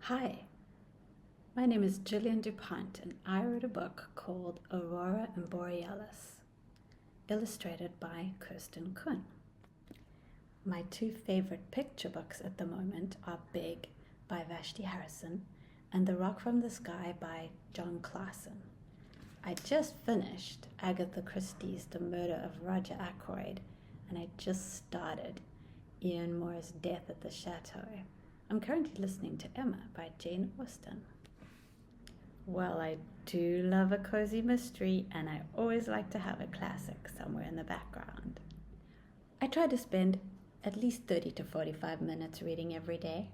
Hi, my name is Gillian Dupont, and I wrote a book called Aurora and Borealis, illustrated by Kirsten Kuhn. My two favorite picture books at the moment are Big by Vashti Harrison and The Rock from the Sky by John Claassen. I just finished Agatha Christie's The Murder of Roger Ackroyd, and I just started Ian Moore's Death at the Chateau. I'm currently listening to Emma by Jane Austen. Well, I do love a cozy mystery, and I always like to have a classic somewhere in the background. I try to spend at least 30 to 45 minutes reading every day.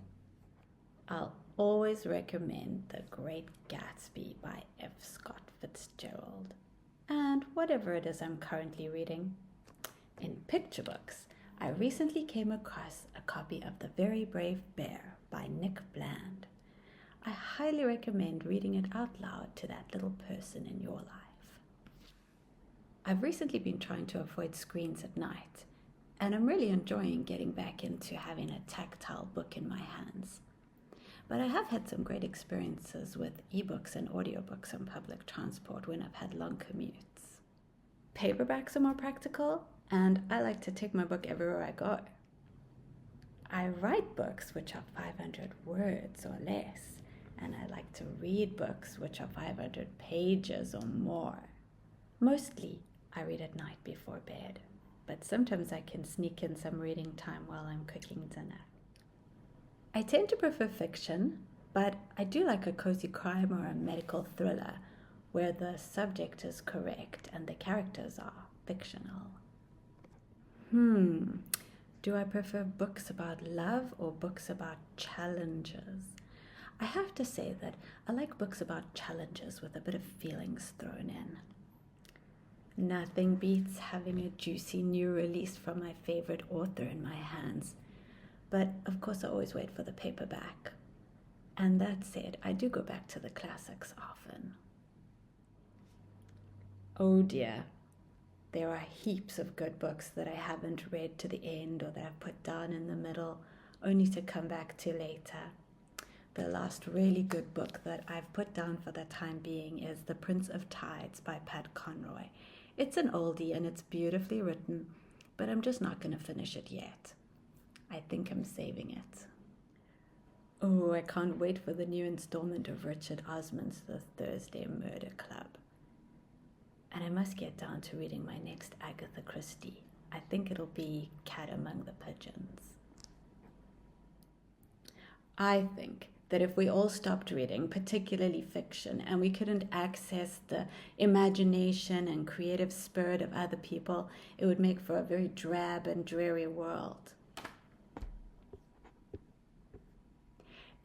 I'll always recommend The Great Gatsby by F. Scott Fitzgerald, and whatever it is I'm currently reading. In picture books, I recently came across a copy of The Very Brave Bear by Nick Bland. I highly recommend reading it out loud to that little person in your life. I've recently been trying to avoid screens at night, and I'm really enjoying getting back into having a tactile book in my hands. But I have had some great experiences with ebooks and audiobooks on public transport when I've had long commutes. Paperbacks are more practical, and I like to take my book everywhere I go. I write books which are 500 words or less, and I like to read books which are 500 pages or more. Mostly, I read at night before bed, but sometimes I can sneak in some reading time while I'm cooking dinner. I tend to prefer fiction, but I do like a cozy crime or a medical thriller where the subject is correct and the characters are fictional. Do I prefer books about love or books about challenges? I have to say that I like books about challenges with a bit of feelings thrown in. Nothing beats having a juicy new release from my favorite author in my hands, but of course I always wait for the paperback. And that said, I do go back to the classics often. Oh dear. There are heaps of good books that I haven't read to the end or that I've put down in the middle, only to come back to later. The last really good book that I've put down for the time being is The Prince of Tides by Pat Conroy. It's an oldie and it's beautifully written, but I'm just not going to finish it yet. I think I'm saving it. Oh, I can't wait for the new installment of Richard Osman's The Thursday Murder Club. And I must get down to reading my next Agatha Christie. I think it'll be Cat Among the Pigeons. I think that if we all stopped reading, particularly fiction, and we couldn't access the imagination and creative spirit of other people, it would make for a very drab and dreary world.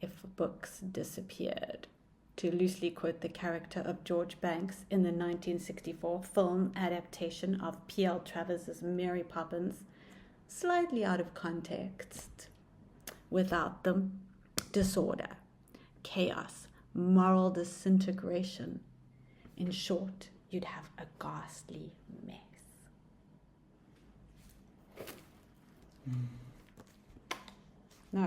If books disappeared, to loosely quote the character of George Banks in the 1964 film adaptation of P.L. Travis's Mary Poppins, slightly out of context. Without them, disorder, chaos, moral disintegration. In short, you'd have a ghastly mess. No,